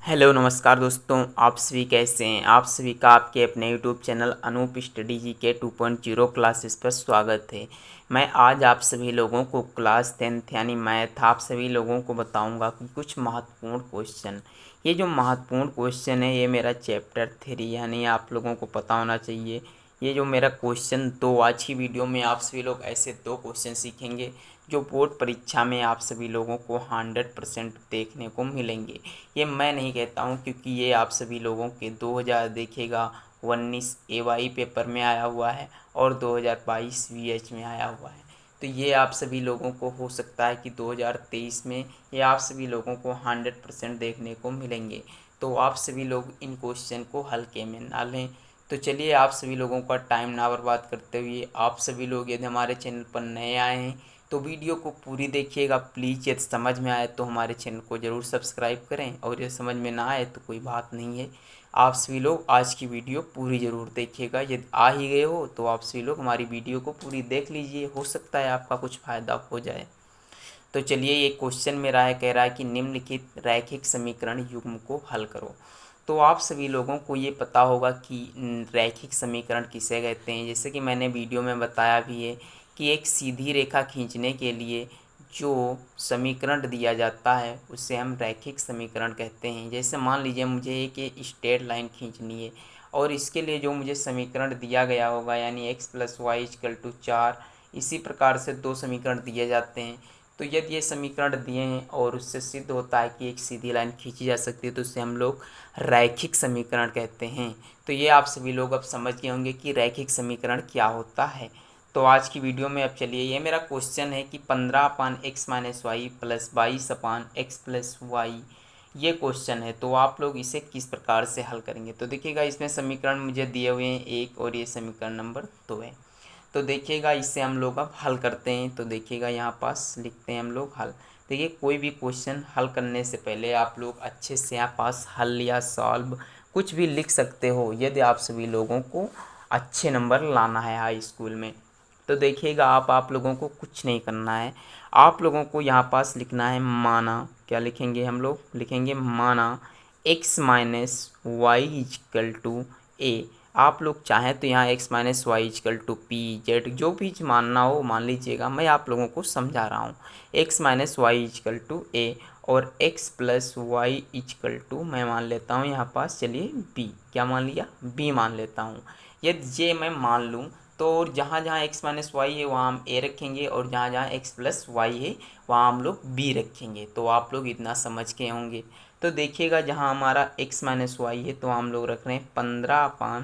Hello नमस्कार दोस्तों, आप सभी कैसे हैं। आप सभी का आपके अपने यूट्यूब चैनल अनूप स्टडी जी के 2.0 क्लासेस पर स्वागत है। मैं आज आप सभी लोगों को क्लास 10th यानी मैथ आप सभी लोगों को बताऊंगा कि कुछ महत्वपूर्ण क्वेश्चन। ये जो महत्वपूर्ण क्वेश्चन है ये मेरा चैप्टर 3 यानी आप लोगों को पता होना चाहिए। ये जो मेरा क्वेश्चन दो आज की वीडियो में आप सभी लोग ऐसे दो क्वेश्चन सीखेंगे जो बोर्ड परीक्षा में आप सभी लोगों को 100% देखने को मिलेंगे। ये मैं नहीं कहता हूँ क्योंकि ये आप सभी लोगों के 2000 देखिएगा 19 AY पेपर में आया हुआ है और 2022 VH में आया हुआ है। तो ये आप सभी लोगों को हो सकता है कि 2023 में ये आप सभी लोगों को 100% देखने को मिलेंगे। तो आप सभी लोग इन क्वेश्चन को हल्के में ना लें। तो चलिए आप सभी लोगों का टाइम ना बर्बाद करते हुए आप सभी लोग यदि हमारे चैनल पर नए आए हैं तो वीडियो को पूरी देखिएगा प्लीज़। यदि समझ में आए तो हमारे चैनल को ज़रूर सब्सक्राइब करें और यदि समझ में ना आए तो कोई बात नहीं है, आप सभी लोग आज की वीडियो पूरी ज़रूर देखिएगा। यदि आ ही गए हो तो आप सभी लोग हमारी वीडियो को पूरी देख लीजिए, हो सकता है आपका कुछ फ़ायदा हो जाए। तो चलिए ये क्वेश्चन मेरा है, कह रहा है कि निम्नलिखित रैखिक समीकरण युग्म को हल करो। तो आप सभी लोगों को ये पता होगा कि रैखिक समीकरण किसे कहते हैं। जैसे कि मैंने वीडियो में बताया भी है कि एक सीधी रेखा खींचने के लिए जो समीकरण दिया जाता है उसे हम रैखिक समीकरण कहते हैं। जैसे मान लीजिए मुझे एक स्ट्रेट लाइन खींचनी है और इसके लिए जो मुझे समीकरण दिया गया होगा यानी x+y=4, इसी प्रकार से दो समीकरण दिए जाते हैं। तो यदि ये समीकरण दिए हैं और उससे सिद्ध होता है कि एक सीधी लाइन खींची जा सकती है तो उसे हम लोग रैखिक समीकरण कहते हैं। तो ये आप सभी लोग अब समझ गए होंगे कि रैखिक समीकरण क्या होता है। तो आज की वीडियो में अब चलिए ये मेरा क्वेश्चन है कि 15/x-y प्लस 22/x+y ये क्वेश्चन है। तो आप लोग इसे किस प्रकार से हल करेंगे। तो देखिएगा इसमें समीकरण मुझे दिए हुए हैं एक और ये समीकरण नंबर 2 है। तो देखिएगा इससे हम लोग अब हल करते हैं। तो देखिएगा यहाँ पास लिखते हैं हम लोग हल। देखिए कोई भी क्वेश्चन हल करने से पहले आप लोग अच्छे से यहाँ पास हल या सॉल्व कुछ भी लिख सकते हो यदि आप सभी लोगों को अच्छे नंबर लाना है हाई स्कूल में। तो देखिएगा आप लोगों को कुछ नहीं करना है, आप लोगों को यहाँ पास लिखना है माना। क्या लिखेंगे हम लोग, लिखेंगे माना x-y=a। आप लोग चाहें तो यहाँ x-y=p/z जो भी मानना हो मान लीजिएगा, मैं आप लोगों को समझा रहा हूँ। x-y=a और x+y= मैं मान लेता हूँ यहाँ पास, चलिए b। क्या मान लिया, b मान लेता हूँ। यदि ये मैं मान लूँ तो जहाँ जहाँ x-y है वहाँ हम a रखेंगे और जहाँ जहाँ x+y है वहाँ हम लोग b रखेंगे। तो आप लोग इतना समझ के होंगे। तो देखिएगा जहाँ हमारा x-y है तो हम लोग रख रहे हैं 15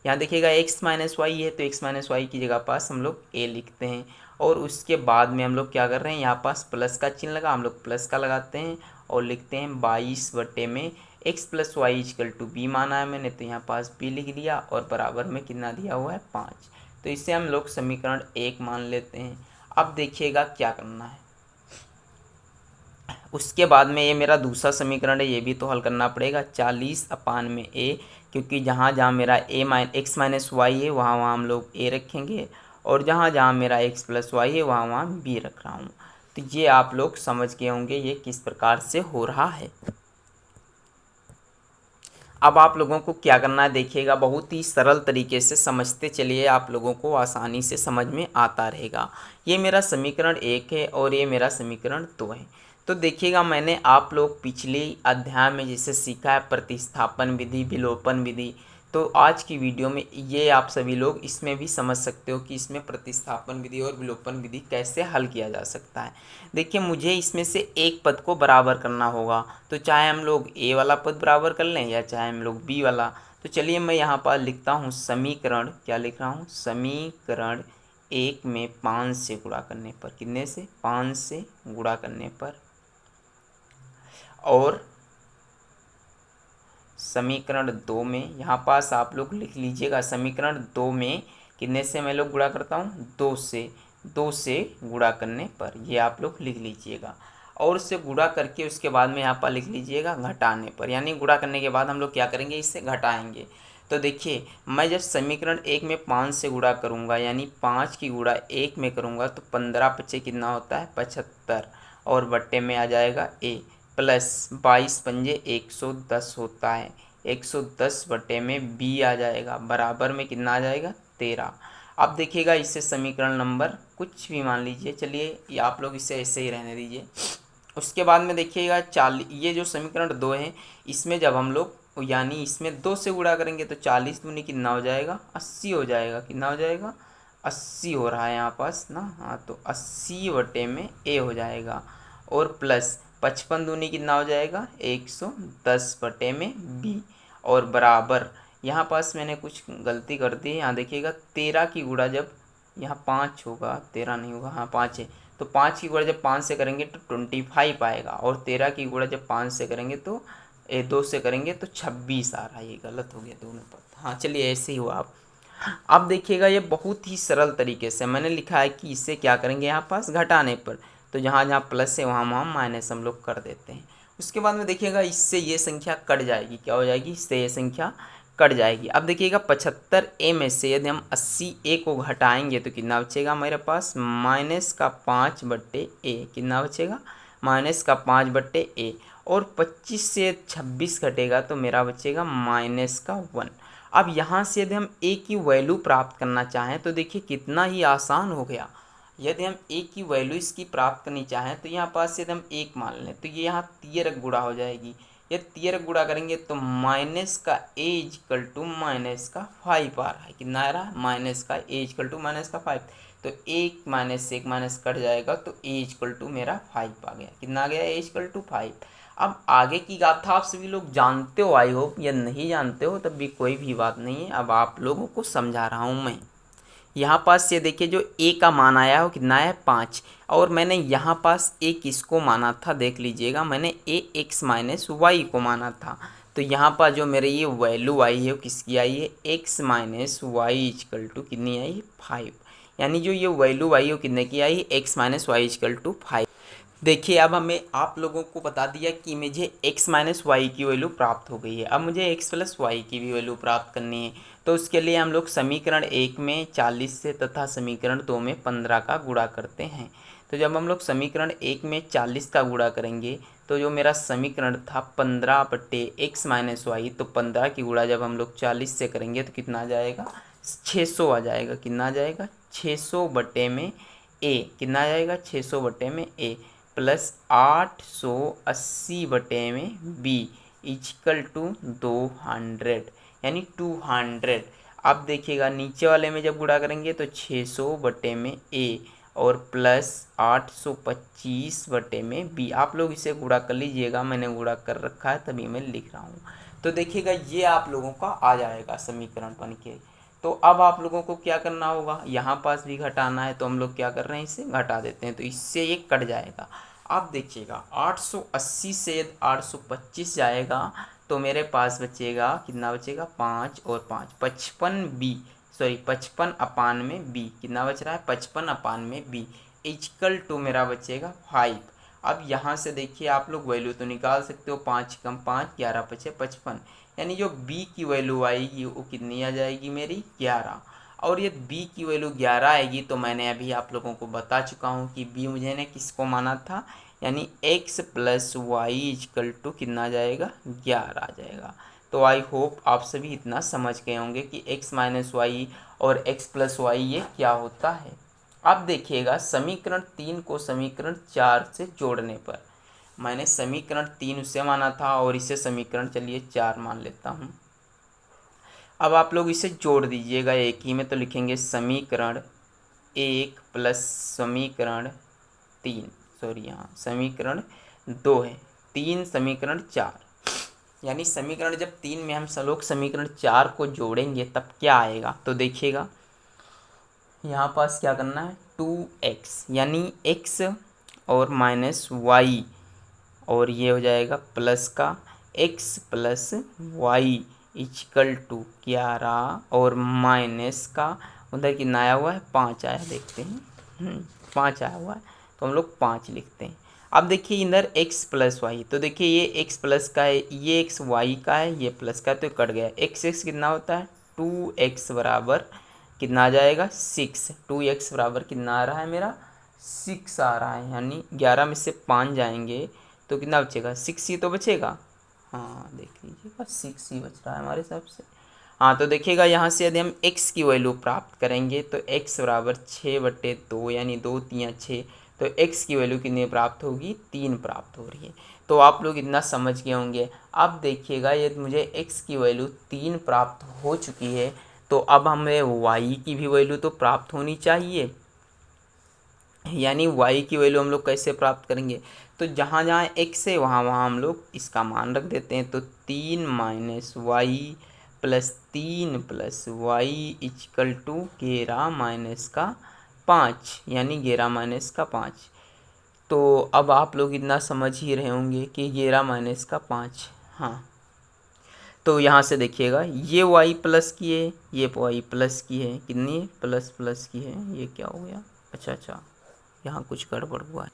यहाँ देखिएगा x-y है तो x-y की जगह पास हम लोग a लिखते हैं और उसके बाद में हम लोग क्या कर रहे हैं, यहाँ पास प्लस का चिन्ह लगा, हम लोग प्लस का लगाते हैं और लिखते हैं 22 में x+y=b माना है मैंने तो यहाँ पास b लिख दिया और बराबर में कितना दिया हुआ है 5। तो इसे हम लोग समीकरण 1 मान लेते हैं। अब देखिएगा क्या करना है, उसके बाद में ये मेरा दूसरा समीकरण है ये भी तो हल करना पड़ेगा 40/a, क्योंकि जहाँ जहाँ मेरा x-y है वहाँ वहाँ हम लोग a रखेंगे और जहाँ जहाँ मेरा x+y है वहाँ वहाँ b रख रहा हूँ। तो ये आप लोग समझ गए होंगे ये किस प्रकार से हो रहा है। अब आप लोगों को क्या करना है देखिएगा, बहुत ही सरल तरीके से समझते चलिए, आप लोगों को आसानी से समझ में आता रहेगा। ये मेरा समीकरण 1 है और ये मेरा समीकरण 2 है। तो देखिएगा मैंने आप लोग पिछले अध्याय में जैसे सीखा है प्रतिस्थापन विधि, विलोपन विधि, तो आज की वीडियो में ये आप सभी लोग इसमें भी समझ सकते हो कि इसमें प्रतिस्थापन विधि और विलोपन विधि कैसे हल किया जा सकता है। देखिए मुझे इसमें से एक पद को बराबर करना होगा, तो चाहे हम लोग ए वाला पद बराबर कर लें या चाहे हम लोग बी वाला। तो चलिए मैं यहाँ पर लिखता हूँ समीकरण, क्या लिख रहा हूँ, समीकरण 1 में 5 से गुणा करने पर, कितने से, 5 से गुणा करने पर, और समीकरण 2 में यहाँ पास आप लोग लिख लीजिएगा समीकरण 2 में कितने से मैं लोग गुणा करता हूँ, 2 से गुणा करने पर, ये आप लोग लिख लीजिएगा। और उससे गुणा करके उसके बाद में यहाँ पर लिख लीजिएगा घटाने पर, यानी गुणा करने के बाद हम लोग क्या करेंगे, इससे घटाएंगे। तो देखिए मैं जब समीकरण 1 में 5 से गुणा करूँगा यानी 5 की गुणा 1 में करूँगा तो 15 × 5 कितना होता है 75 और बट्टे में आ जाएगा a। प्लस 22×5 110 होता है। 110/b आ जाएगा, बराबर में कितना आ जाएगा 13। अब देखिएगा इससे समीकरण नंबर कुछ भी मान लीजिए, चलिए ये आप लोग इसे ऐसे ही रहने दीजिए। उसके बाद में देखिएगा 40, ये जो समीकरण 2 है इसमें जब हम लोग यानी इसमें 2 से गुणा करेंगे तो 40 दूनी कितना हो जाएगा 80 हो जाएगा। कितना हो जाएगा 80 हो रहा है यहाँ पास ना, हाँ तो 80/a हो जाएगा। और प्लस 55 दूनी कितना हो जाएगा 110/b। और बराबर यहाँ पास मैंने कुछ गलती कर दी है, यहाँ देखिएगा 13 की गुणा जब यहाँ 5 होगा, 13 नहीं होगा, हाँ 5 है, तो 5 की गुणा जब 5 से करेंगे तो 25 आएगा। और 13 की गुणा जब 5 से करेंगे तो 2 से करेंगे तो 26 आ रहा है। ये गलत हो गया दोनों पर, हाँ चलिए ऐसे ही हुआ। अब देखिएगा ये बहुत ही सरल तरीके से मैंने लिखा है कि इससे क्या करेंगे यहाँ पास घटाने पर, तो जहाँ जहाँ प्लस है वहाँ वहाँ माइनस हम लोग कर देते हैं। उसके बाद में देखिएगा इससे ये संख्या कट जाएगी, क्या हो जाएगी, इससे ये संख्या कट जाएगी। अब देखिएगा 75a में से यदि हम 80a को घटाएंगे तो कितना बचेगा मेरे पास -5/a। कितना बचेगा -5/a। और 25 से 26 घटेगा तो मेरा बचेगा -1। अब यहाँ से यदि हम a की वैल्यू प्राप्त करना चाहें तो देखिए कितना ही आसान हो गया। यदि हम a की वैल्यू इसकी प्राप्त करनी चाहें तो यहाँ पास यदि हम 1 मान लें तो ये यहाँ 13 गुणा हो जाएगी। ये 13 गुणा करेंगे तो माइनस का a इक्वल टू -5 आ रहा है। कितना आ रहा है -a इक्वल टू -5। तो 1 माइनस से 1 माइनस कट जाएगा तो a इक्वल टू मेरा 5 आ गया। कितना आ गया a इक्वल टू 5। अब आगे की गाथा आप सभी लोग जानते हो, आई होप, या नहीं जानते हो तब भी कोई भी बात नहीं है, अब आप लोगों को समझा रहा हूँ मैं। यहाँ पास ये देखिए जो a का मान आया हो कितना है 5, और मैंने यहाँ पास a किसको माना था देख लीजिएगा, मैंने a x माइनस वाई को माना था। तो यहाँ पर जो मेरे ये वैल्यू आई है वो किसकी आई है x minus Y equal to कितनी आई है 5। यानी जो ये वैल्यू आई है वो कितने की आई है x minus Y equal to 5। देखिए अब हमें आप लोगों को बता दिया कि मुझे x माइनस वाई की वैल्यू प्राप्त हो गई है। अब मुझे x प्लस वाई की भी वैल्यू प्राप्त करनी है, तो उसके लिए हम लोग समीकरण 1 में 40 से तथा समीकरण 2 में 15 का गुणा करते हैं। तो जब हम लोग समीकरण 1 में 40 का गुणा करेंगे तो जो मेरा समीकरण था 15/x माइनस वाई, तो 15 की गुणा जब हम लोग 40 से करेंगे तो कितना आ जाएगा 600 आ जाएगा। कितना आ जाएगा 600 में a, कितना आ जाएगा 600 में a प्लस 880 में b इक्वल टू 200, यानी 200। अब देखिएगा नीचे वाले में जब गुणा करेंगे तो 600 में a और प्लस 825 में b। आप लोग इसे गुणा कर लीजिएगा, मैंने गुणा कर रखा है तभी मैं लिख रहा हूँ। तो देखिएगा ये आप लोगों का आ जाएगा समीकरण बन के। तो अब आप लोगों को क्या करना होगा, यहाँ पास भी घटाना है तो हम लोग क्या कर रहे हैं इसे घटा देते हैं, तो इससे ये कट जाएगा। अब देखिएगा 880 से 825 जाएगा तो मेरे पास बचेगा कितना बचेगा 5 और 5 55b, सॉरी 55 में b कितना बच रहा है 55 में b इक्वल टू मेरा बचेगा 5। अब यहाँ से देखिए आप लोग वैल्यू तो निकाल सकते हो, 5 कम 5 11 बचे 55, यानी जो b की वैल्यू आएगी वो कितनी आ जाएगी मेरी 11। और ये b की वैल्यू 11 आएगी तो मैंने अभी आप लोगों को बता चुका हूँ कि b मुझे ने किसको माना था, यानी x plus Y equal to कितना आ जाएगा 11 आ जाएगा। तो आई होप आप सभी इतना समझ गए होंगे कि x माइनस वाई और x प्लस वाई ये क्या होता है। अब देखिएगा समीकरण 3 को समीकरण 4 से जोड़ने पर, मैंने समीकरण 3 उसे माना था और इसे समीकरण चलिए 4 मान लेता हूँ। अब आप लोग इसे जोड़ दीजिएगा एक ही में, तो लिखेंगे समीकरण 1 प्लस समीकरण 3, सॉरी यहाँ समीकरण 2 है, 3 समीकरण 4, यानी समीकरण जब 3 में हम सब लोग समीकरण 4 को जोड़ेंगे तब क्या आएगा। तो देखिएगा यहाँ पास क्या करना है 2x, यानी x और माइनस वाई, और ये हो जाएगा प्लस का x plus Y equal to 11 और माइनस का उधर कितना आया हुआ है 5 आया, देखते हैं 5 आया हुआ है तो हम लोग 5 लिखते हैं। अब देखिए इधर x प्लस वाई, तो देखिए ये x प्लस का है, ये x y का है, ये प्लस का है तो कट गया। x कितना होता है 2x बराबर कितना आ जाएगा 6, 2x बराबर कितना आ रहा है मेरा 6 आ रहा है, यानी 11 में से 5 जाएंगे तो कितना बचेगा, 6 ही तो बचेगा। हाँ देख लीजिएगा 6 ही बच रहा है हमारे हिसाब से। हाँ तो देखिएगा यहाँ से यदि हम x की वैल्यू प्राप्त करेंगे तो x बराबर 6/2 यानी 2 3 6, तो x की वैल्यू कितनी प्राप्त होगी, 3 प्राप्त हो रही है। तो आप लोग इतना समझ गए होंगे। अब देखिएगा यदि मुझे x की वैल्यू 3 प्राप्त हो चुकी है तो अब हमें y की भी वैल्यू तो प्राप्त होनी चाहिए। यानी y की वैल्यू हम लोग कैसे प्राप्त करेंगे, तो जहाँ जहाँ x है वहाँ वहाँ हम लोग इसका मान रख देते हैं। तो 3 minus Y plus 3 plus Y equal to 11 minus का 5, यानी 11 माइनस का 5। तो अब आप लोग इतना समझ ही रहे होंगे कि 11 माइनस का 5। हाँ तो यहाँ से देखिएगा ये y प्लस की है, ये y प्लस की है, कितनी है, प्लस प्लस की है। ये क्या हो गया, अच्छा यहाँ कुछ गड़बड़ हुआ है।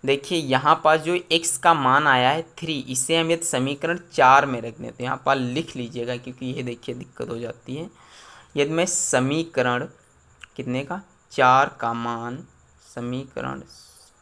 देखिए यहाँ पास जो x का मान आया है 3, इसे हम यदि समीकरण 4 में रख दें तो यहाँ पर लिख लीजिएगा, क्योंकि ये देखिए दिक्कत हो जाती है। यदि मैं समीकरण कितने का, 4 का मान, समीकरण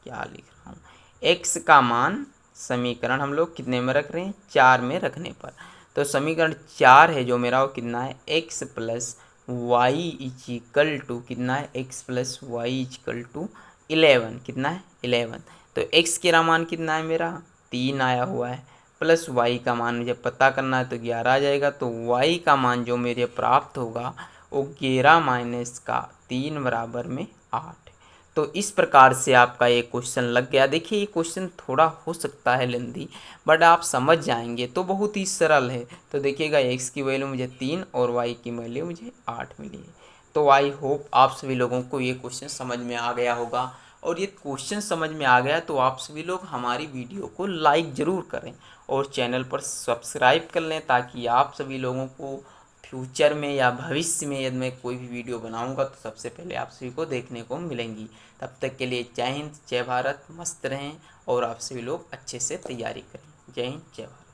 क्या लिख रहा हूँ, x का मान समीकरण हम लोग कितने में रख रहे हैं, 4 में रखने पर। तो समीकरण 4 है जो मेरा, वो कितना है, x plus Y equal to कितना है, x plus Y equal to 11, कितना है 11। तो x का मान कितना है मेरा, 3 आया हुआ है, प्लस y का मान मुझे पता करना है तो 11 आ जाएगा। तो y का मान जो मेरे प्राप्त होगा वो 11 माइनस का 3 बराबर में 8। तो इस प्रकार से आपका ये क्वेश्चन लग गया। देखिए ये क्वेश्चन थोड़ा हो सकता है लेंथी, बट आप समझ जाएंगे तो बहुत ही सरल है। तो देखिएगा x की वैल्यू मुझे 3 और y की वैल्यू मुझे 8 मिली है। तो आई होप आप सभी लोगों को ये क्वेश्चन समझ में आ गया होगा। और ये क्वेश्चन समझ में आ गया तो आप सभी लोग हमारी वीडियो को लाइक ज़रूर करें और चैनल पर सब्सक्राइब कर लें, ताकि आप सभी लोगों को फ्यूचर में या भविष्य में यदि मैं कोई भी वीडियो बनाऊंगा तो सबसे पहले आप सभी को देखने को मिलेंगी। तब तक के लिए जय हिंद, जय भारत, मस्त रहें और आप सभी लोग अच्छे से तैयारी करें। जय हिंद, जय भारत।